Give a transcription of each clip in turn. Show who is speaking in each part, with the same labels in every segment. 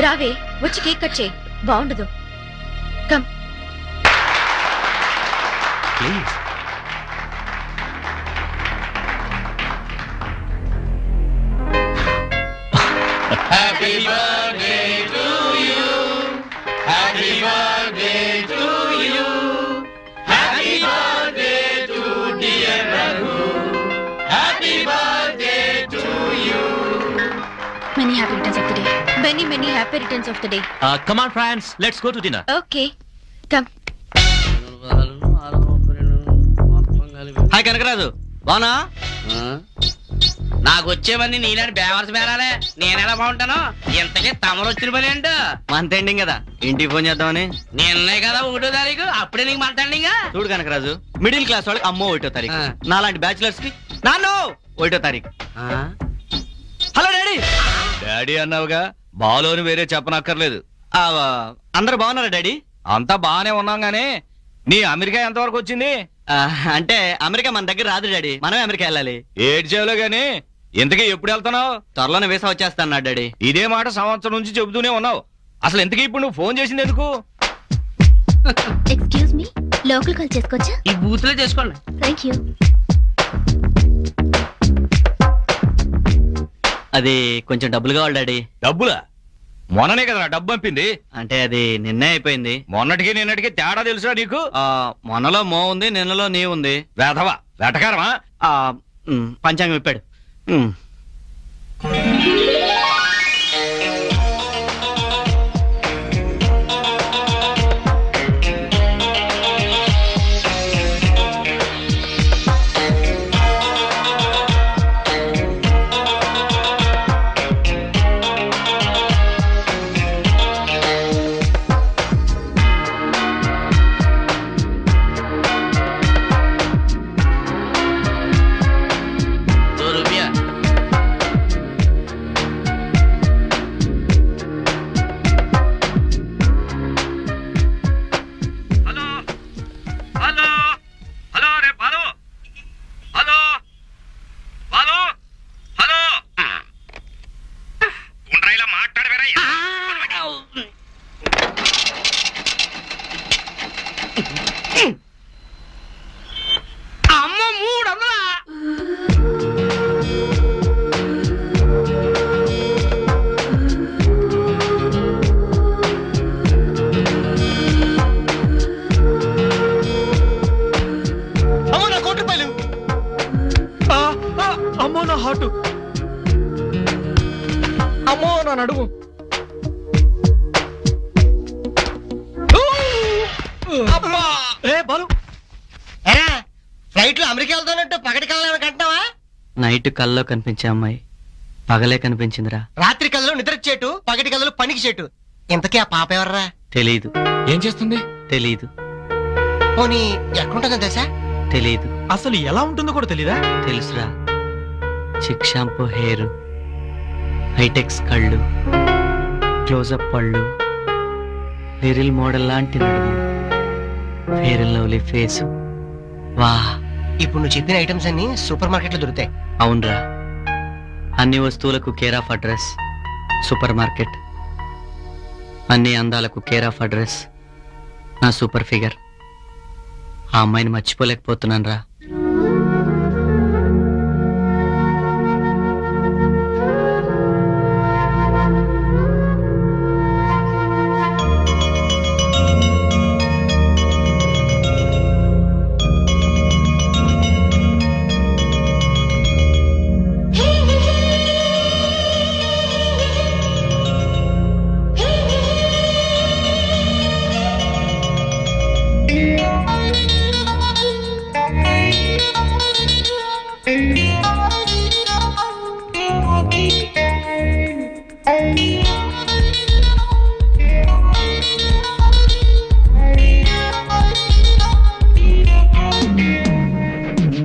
Speaker 1: రావే వచ్చి cake cut చేయి. బాగుండదు. Come
Speaker 2: please.
Speaker 3: Happy birthday to you. Happy birthday to you. Happy birthday to dear Raghu. Happy birthday to you.
Speaker 1: many happy returns of the day. Many happy returns of the day.
Speaker 2: Come on friends, let's go to dinner.
Speaker 1: Okay. Come.
Speaker 2: Hi Kanakaraju, బానా?
Speaker 4: నాకు వచ్చేవన్నీ నీలాంటి బేవర్స్ బేరాలే. నేనెలా బాగుంటాను? ఇంతకీ తమరు వచ్చిన పని ఏంటో?
Speaker 2: మంత్ ఎండింగ్ కదా, ఇంటికి ఫోన్ చేద్దామని.
Speaker 4: నిన్నే కదా 1వ తారీఖు, అప్పుడే నీకు మంతండిగా.
Speaker 2: చూడు కనకరాజు, మిడిల్ క్లాస్ వాళ్ళకి అమ్మో 1వ తారీఖు, నాలాంటి బ్యాచులర్స్ కి నాన్నో 1వ తారీఖు. Hello daddy.
Speaker 5: డాడీ అన్నావుగా, బాలోని వేరే చెప్పనక్కర్లేదు.
Speaker 2: అందరు బాగున్నారా డాడీ?
Speaker 5: అంతా బానే ఉన్నాం గానీ నీ అమెరికా ఎంతవరకు వచ్చింది?
Speaker 2: అంటే అమెరికా మన దగ్గర రాదు డాడీ, మనమే అమెరికా వెళ్ళాలి.
Speaker 5: ఏడ్చేవులో గానీ ఇంతకీ ఎప్పుడు వెళ్తున్నావు?
Speaker 2: త్వరలోనే వీసా వచ్చేస్తాను డాడీ.
Speaker 5: ఇదే మాట సంవత్సరం నుంచి చెబుతూనే ఉన్నావు. అసలు ఇంతకీ ఇప్పుడు నువ్వు ఫోన్ చేసింది ఎందుకు?
Speaker 1: ఎక్స్క్యూజ్ మీ, లోకల్ కాల్ చేసుకోవచ్చా?
Speaker 4: ఈ బూత్ లో చేసుకోండి.
Speaker 1: Thank you.
Speaker 2: అది కొంచెం డబ్బులు కావాలి డాడీ.
Speaker 5: డబ్బులా? మొన్ననే కదా డబ్బు పంపింది.
Speaker 2: అంటే అది నిన్నే అయిపోయింది.
Speaker 5: మొన్నటికి నిన్నటికి తేడా తెలుసా నీకు?
Speaker 2: మొన్నలో మో ఉంది, నిన్నలో నీ ఉంది.
Speaker 5: వేధవా వెటకారమా?
Speaker 2: పంచాంగం ఇప్పాడు.
Speaker 4: అమ్మ 300.
Speaker 2: అమ్మో నా కోటి రూపాయలు. అమ్మో నా హార్ట్. అమ్మో నా నడుము.
Speaker 6: ఫ్లైట్ లో అమెరికా వెళ్తానంటూ పగటి కళ్ళ కంటున్నావా?
Speaker 2: నైట్ కల్లో కనిపించే అమ్మాయి పగలే కనిపించిందిరా.
Speaker 6: రాత్రి కళ్ళలో నిద్ర చేటు, పగటి కళ్ళలో పనికి చేటు. ఇంతకీ ఆ పాప ఎవర్రా?
Speaker 2: తెలీదు.
Speaker 5: ఏం చేస్తుంది?
Speaker 2: తెలీదు.
Speaker 6: పోనీ ఎక్కడుంటుందో దశ?
Speaker 2: తెలీదు.
Speaker 7: అసలు ఎలా ఉంటుందో కూడా తెలీదా?
Speaker 2: తెలుసురా, చిక్ షాంపూ హెయిర్, హైటెక్స్ కళ్ళు, క్లోజప్ పళ్ళు, లిరిల్ మోడల్ లాంటి నడుము, ఫెయిర్ అండ్ లవ్లీ ఫేసు. వా,
Speaker 6: ఇప్పుడు నువ్వు చెప్పిన ఐటమ్స్ అన్ని సూపర్ మార్కెట్ లో దొరుకుతాయి.
Speaker 2: అవునరా, అన్ని వస్తువులకు care of address super market, అన్ని అందాలకు కేర్ ఆఫ్ అడ్రస్ నా సూపర్ ఫిగర్. ఆ అమ్మాయిని మర్చిపోలేకపోతున్నాను రా.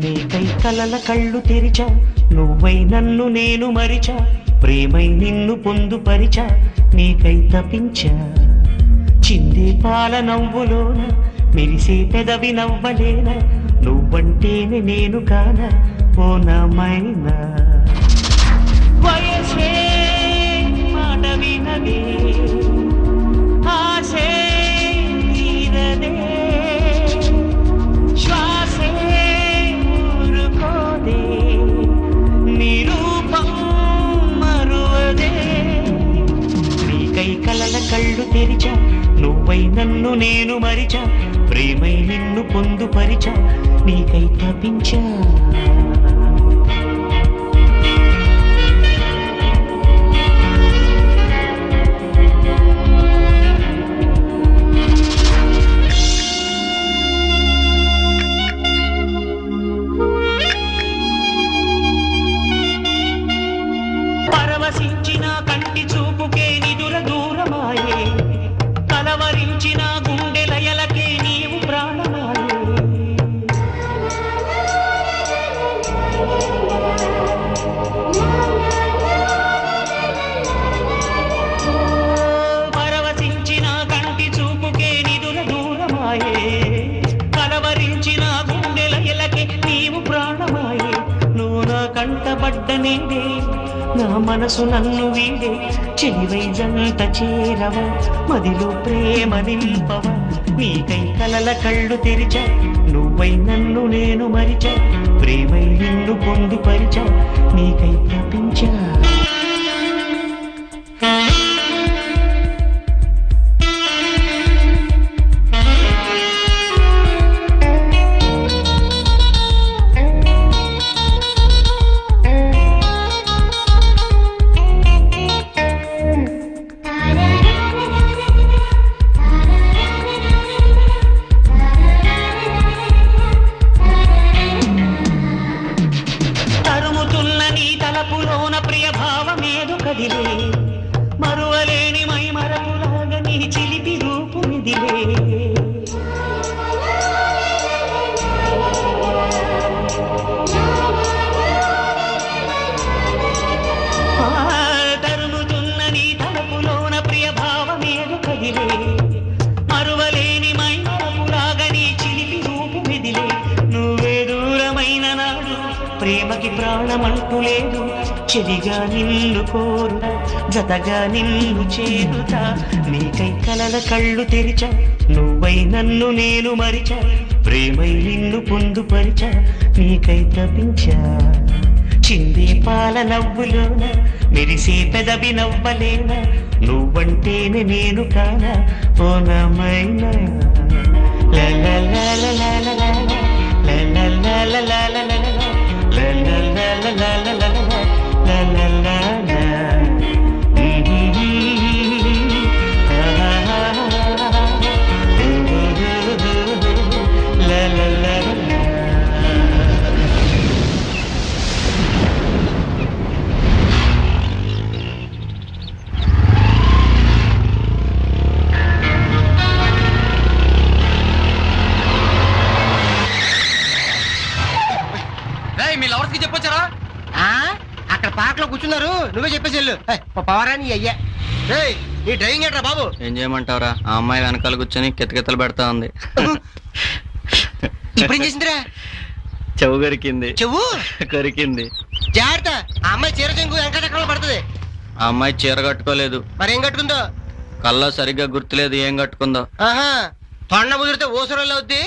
Speaker 8: నీకై కలల కళ్ళు తెరిచా, నువ్వై నన్ను నేను మరిచా, ప్రేమై నిన్ను పొందుపరిచా, నీకై తపించా. చిందే పాల నవ్వులోన మెరిసే పెదవి నవ్వలేనా, నువ్వంటేనే నేను కాన ఓ నామైనా. వయసే మాట వినదే కళ్ళు తెరిచా నువ్వై నన్ను నేను మరిచా ప్రేమై నిన్ను పొందుపరిచా నీకై తపించా పరవశించిన కంటి చూపుకే నిదుర దూరమాయే కలవరించిన గుండె లయలకే నీవు ప్రాణమాయే పరవశించిన కంటి చూపుకే నిదుర దూరమాయే కలవరించిన గుండె లయలకే నీవు ప్రాణమాయే నువ్వు నా కంటబడ్డ నేడే నా మనసు నన్ను వీడే చెలివై జంట చేరవ మదిలో ప్రేమ నింపవ నీకై కలల కళ్ళు తెరిచా నువ్వై నన్ను నేను మరిచా ప్రేమై నిన్ను పొందుపరిచా నీకై తపించా తరుముతున్న నీ తలపులోన ప్రియ భావమేదు కదిలే మరువలేని మై మరపులాగా నీ చిలిపి రూపు నిదిలే తరుముతున్న నీ తలపులోన ప్రియ భావమేదు కదిలే మరువలేని మై మరపులాగా నీ చిలిపి రూపు నిదిలే నువ్వే దూరమైన నాడు ప్రేమకి ప్రాణమంటూ లేదు చెలిగా నిన్ను కోరుతా జతగా నిన్ను చేరుతా నీకై కలల కళ్ళు తెరిచా నువ్వై నన్ను నేను మరిచా ప్రేమై నిన్ను పొందుపరిచా నీకై తపించా చిందే పాల నవ్వులోన మెరిసే పెదవి నవ్వలేనా నువ్వంటేనే నేను కానా ఓనమైనా
Speaker 5: మీ లవర్స్ కి చెప్పొచ్చారా?
Speaker 6: అక్కడ పార్క్ లో కూర్చున్నారు నువ్వే చెప్పేసి వెళ్ళు పవరాని అయ్యా నీ డ్రైవింగ్ ఏంట్రా బాబు
Speaker 2: ఏం చేయమంటావురా ఆ అమ్మాయి వెనకాల కూర్చొని కితకితలు పెడతా ఉంది
Speaker 6: ఇప్పుడేం చేసిందిరా
Speaker 2: చెవు కొరికింది
Speaker 6: చెవు
Speaker 2: కొరికింది
Speaker 6: జాగ్రత్త ఆ అమ్మాయి చీర చెంగు వెంకటెక్కడో పడుతుంది
Speaker 2: ఆ అమ్మాయి చీర కట్టుకోలేదు
Speaker 6: మరేం కట్టుకుందో
Speaker 2: కళ్ళ సరిగ్గా గుర్తులేదు ఏం కట్టుకుందో
Speaker 6: ఆహా తొండ ముదిరితే ఓసరోళ్ళు అవుద్ది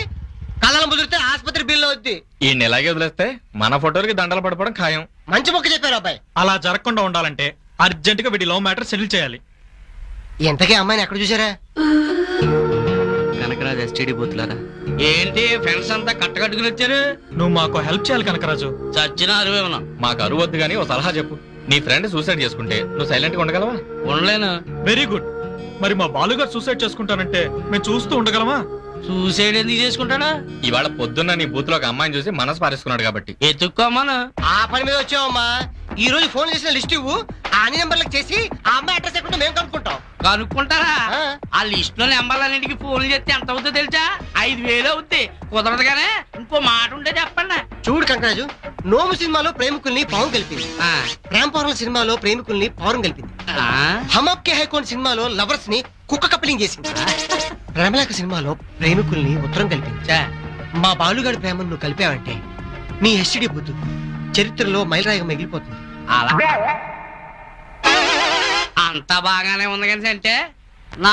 Speaker 6: కళ్ళను ముదిరితే ఆసుపత్రి బిల్లు అవుద్ది
Speaker 5: ఈ నెలాగే వదిలేస్తే మన ఫోటోలకి దండలు పడిపోవడం ఖాయం.
Speaker 6: మంచి మొక్క చెప్పారు అబ్బాయి
Speaker 7: అలా జరగకుండా ఉండాలంటే అర్జెంట్ గా వీడి లవ్ మ్యాటర్ సెటిల్ చేయాలి.
Speaker 6: ఎంతకీ అమ్మాయిని ఎక్కడ చూసారా
Speaker 2: కనకరాజ్ ఎస్టీడీ బూత్లారా
Speaker 4: ఏంటి ఫ్రెండ్స్ అంతా కట్టకట్టుకుని వచ్చారు?
Speaker 7: నువ్వు మాకు హెల్ప్ చేయాలి కనకరాజు.
Speaker 4: చచ్చిన అరువే ఉన్నాం.
Speaker 5: మాకు అరువు వద్దు గానీ ఓ సలహా చెప్పు. నీ ఫ్రెండ్ సూసైడ్ చేసుకుంటే నువ్వు సైలెంట్ గా ఉండగలవా?
Speaker 4: ఉండలేను.
Speaker 7: Very good. మరి మా బాలుగారు సూసైడ్ చేసుకుంటానంటే మేము చూస్తూ ఉండగలమా?
Speaker 4: సూసైడ్ ఎందుకు చేసుకుంటాడా?
Speaker 5: ఇవాళ పొద్దున్న నీ బూత్ లో ఒక అమ్మాయిని చూసి మనసు పారేసుకున్నాడు కాబట్టి.
Speaker 4: ఎత్తుక్కోమను.
Speaker 6: ఆ పని మీద వచ్చావమ్మా. ఈ రోజు ఫోన్ చేసిన లిస్ట్ ఇవ్వు, ఆ అన్ని నెంబర్లకు చేసి ఆ అమ్మాయి అడ్రస్ ఎక్కడ మేము కనుక్కుంటాం.
Speaker 4: కనుక్కుంటారా?
Speaker 6: ఆ.
Speaker 4: ఆ లిస్ట్ లో నెంబర్లన్నింటికి ఫోన్లు చేస్తే ఎంత అవుతుందో తెలుసా? 5,000 అవుద్ది. కుదరదు కానీ ఇంకో మాట ఉంటే చెప్పండి.
Speaker 6: చూడు కంకరాజు, నోము సినిమాలో ప్రేమికుల్ని పాము కలిపింది,
Speaker 4: ఆ.
Speaker 6: ప్రేమపౌరుల సినిమాలో ప్రేమికుల్ని పౌరం కలిపింది,
Speaker 4: ఆ?
Speaker 6: హమప్ కే హైకోన్ సినిమాలో లవర్స్ ని కుక్క కప్లింగ్ చేసింది, ప్రేమలేఖ సినిమాలో ప్రేమికుల్ని ఉత్తరం కలిపింది.
Speaker 4: చా.
Speaker 6: మా బాలుగాడి ప్రేమను నువ్వు కలిపావంటే నీ ఎస్టీడీ బుద్ధు చరిత్రలో మైలురాయిగా మిగిలిపోతుంది.
Speaker 4: అలా అంతా బాగానే ఉంది కానీ అంటే నా